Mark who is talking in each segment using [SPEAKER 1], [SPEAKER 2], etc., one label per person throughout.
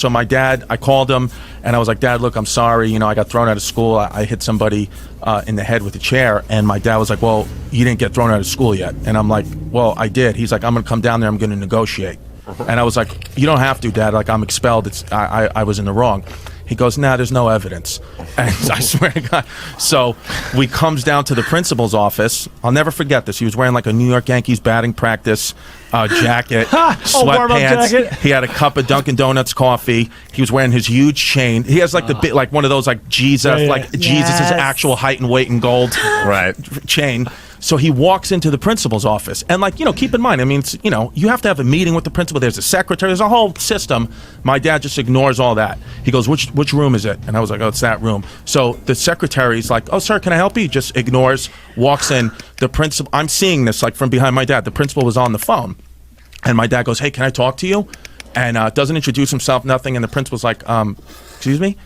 [SPEAKER 1] So my dad, I called him, and I was like, Dad, look, I'm sorry. You know, I got thrown out of school. I hit somebody in the head with a chair. And my dad was like, well, you didn't get thrown out of school yet. And I'm like, well, I did. He's like, I'm going to come down there. I'm going to negotiate. And I was like, you don't have to, Dad. Like, I'm expelled. I was in the wrong. He goes, nah, there's no evidence. And I swear to God. So we comes down to the principal's office. I'll never forget this. He was wearing like a New York Yankees batting practice jacket, sweatpants. He had a cup of Dunkin' Donuts coffee. He was wearing his huge chain. He has like the like one of those like Jesus, Jesus's actual height and weight in gold chain. So he walks into the principal's office, and like, you know, keep in mind, I mean, it's, you know, you have to have a meeting with the principal. There's a secretary. There's a whole system. My dad just ignores all that. He goes, which room is it? And I was like, oh, it's that room. So the secretary's like, oh, sir, can I help you? He just ignores, walks in. The principal, I'm seeing this like from behind my dad. The principal was on the phone, and my dad goes, hey, can I talk to you? And doesn't introduce himself, nothing. And the principal's like, excuse me?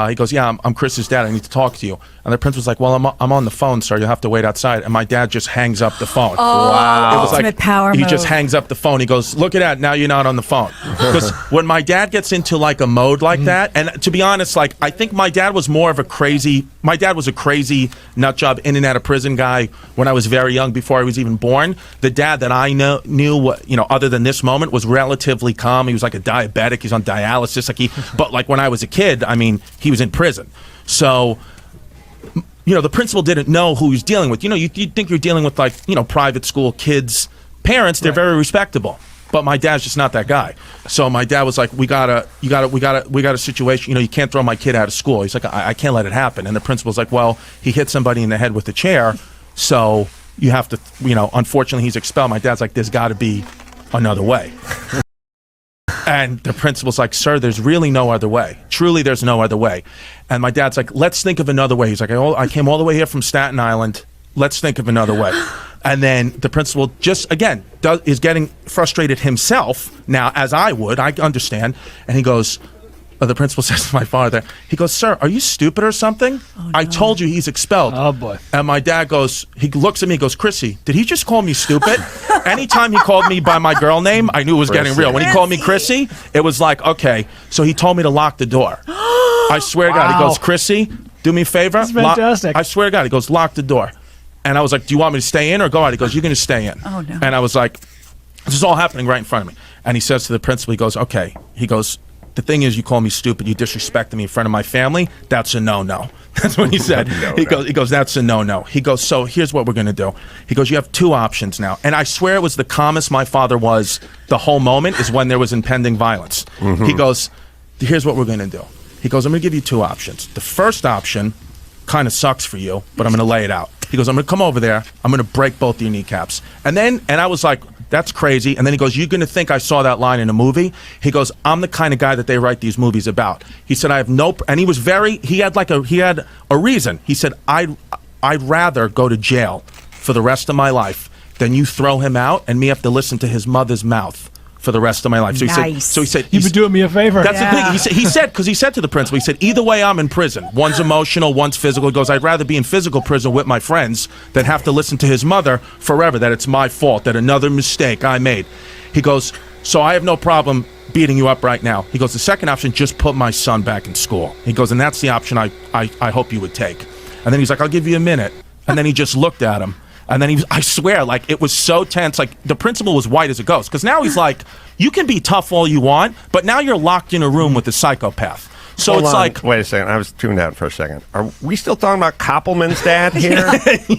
[SPEAKER 1] He goes, yeah, I'm Chris's dad. I need to talk to you. And the principal's like, well, I'm on the phone, sir. You'll have to wait outside. And my dad just hangs up the phone.
[SPEAKER 2] Oh, wow. It was like power
[SPEAKER 1] he
[SPEAKER 2] move.
[SPEAKER 1] just hangs up the phone. He goes, look at that. Now you're not on the phone. Because when my dad gets into like a mode like that, and to be honest, like I think my dad was a crazy nut job, in and out of prison guy when I was very young, before I was even born. The dad that I knew, you know, other than this moment, was relatively calm. He was like a diabetic. He's on dialysis. But like when I was a kid, I mean, he was in prison. So, you know, the principal didn't know who he was dealing with. You know, you think you're dealing with like, you know, private school kids, parents, they're very respectable. But my dad's just not that guy. So my dad was like, we got a situation, you know, you can't throw my kid out of school. He's like, I can't let it happen. And the principal's like, well, he hit somebody in the head with a chair, so you have to, you know, unfortunately he's expelled. My dad's like, there's got to be another way. And the principal's like, sir, there's really no other way. Truly, there's no other way. And my dad's like, let's think of another way. He's like, I came all the way here from Staten Island. Let's think of another way. And then the principal just, again, is getting frustrated himself now, as I would. I understand. And he goes, the principal says to my father, he goes, sir, are you stupid or something? Oh, no. I told you he's expelled.
[SPEAKER 3] Oh, boy.
[SPEAKER 1] And my dad goes, he looks at me, he goes, Chrissy, did he just call me stupid? Anytime he called me by my girl name, I knew it was getting real. When he called me Chrissy, it was like, okay. So he told me to lock the door. I swear to God. He goes, Chrissy, do me a favor.
[SPEAKER 3] That's fantastic.
[SPEAKER 1] I swear to God. He goes, lock the door. And I was like, do you want me to stay in or go out? He goes, you're going to stay in.
[SPEAKER 2] Oh, no.
[SPEAKER 1] And I was like, this is all happening right in front of me. And he says to the principal, he goes, okay. He goes, the thing is, you call me stupid, you disrespected me in front of my family, that's a no-no. That's what he said. He goes, that's a no-no. He goes, so here's what we're going to do. He goes, you have two options now. And I swear it was the calmest my father was the whole moment is when there was impending violence. Mm-hmm. He goes, here's what we're going to do. He goes, I'm going to give you two options. The first option kind of sucks for you, but I'm going to lay it out. He goes, I'm going to come over there. I'm going to break both your kneecaps. And I was like, that's crazy. And then he goes, you're going to think I saw that line in a movie? He goes, I'm the kind of guy that they write these movies about. He said, I have no, and he was he had a reason. He said, I'd rather go to jail for the rest of my life than you throw him out and me have to listen to his mother's mouth for the rest of my life. So he said,
[SPEAKER 3] you've been doing me a favor.
[SPEAKER 1] That's the thing. He said, because he said to the principal, he said, either way I'm in prison. One's emotional, one's physical. He goes, I'd rather be in physical prison with my friends than have to listen to his mother forever, that it's my fault, that another mistake I made. He goes, so I have no problem beating you up right now. He goes, the second option, just put my son back in school. He goes, and that's the option I hope you would take. And then he's like, I'll give you a minute. And then he just looked at him. And then I swear, like, it was so tense. Like, the principal was white as a ghost. Because now he's like, you can be tough all you want, but now you're locked in a room with a psychopath. So it's like...
[SPEAKER 4] Wait a second. I was tuned out for a second. Are we still talking about Koppelman's dad here?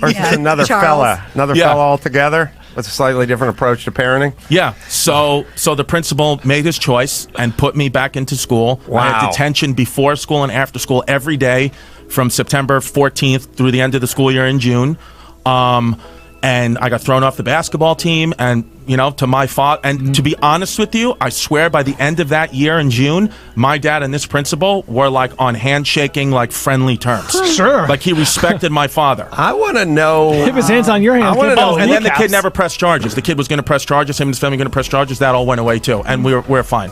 [SPEAKER 4] Or is this another fella? Another fella altogether? With a slightly different approach to parenting?
[SPEAKER 1] Yeah. So the principal made his choice and put me back into school.
[SPEAKER 4] Wow.
[SPEAKER 1] I had detention before school and after school every day from September 14th through the end of the school year in June. And I got thrown off the basketball team, and, you know, to my fault. And to be honest with you, I swear by the end of that year in June, my dad and this principal were like on handshaking, like friendly terms.
[SPEAKER 3] Sure.
[SPEAKER 1] Like he respected my father.
[SPEAKER 4] I want to know.
[SPEAKER 3] If his hand's on your hands.
[SPEAKER 1] And then the kid never pressed charges. The kid was going to press charges. Him and his family were going to press charges. That all went away too. And we're fine.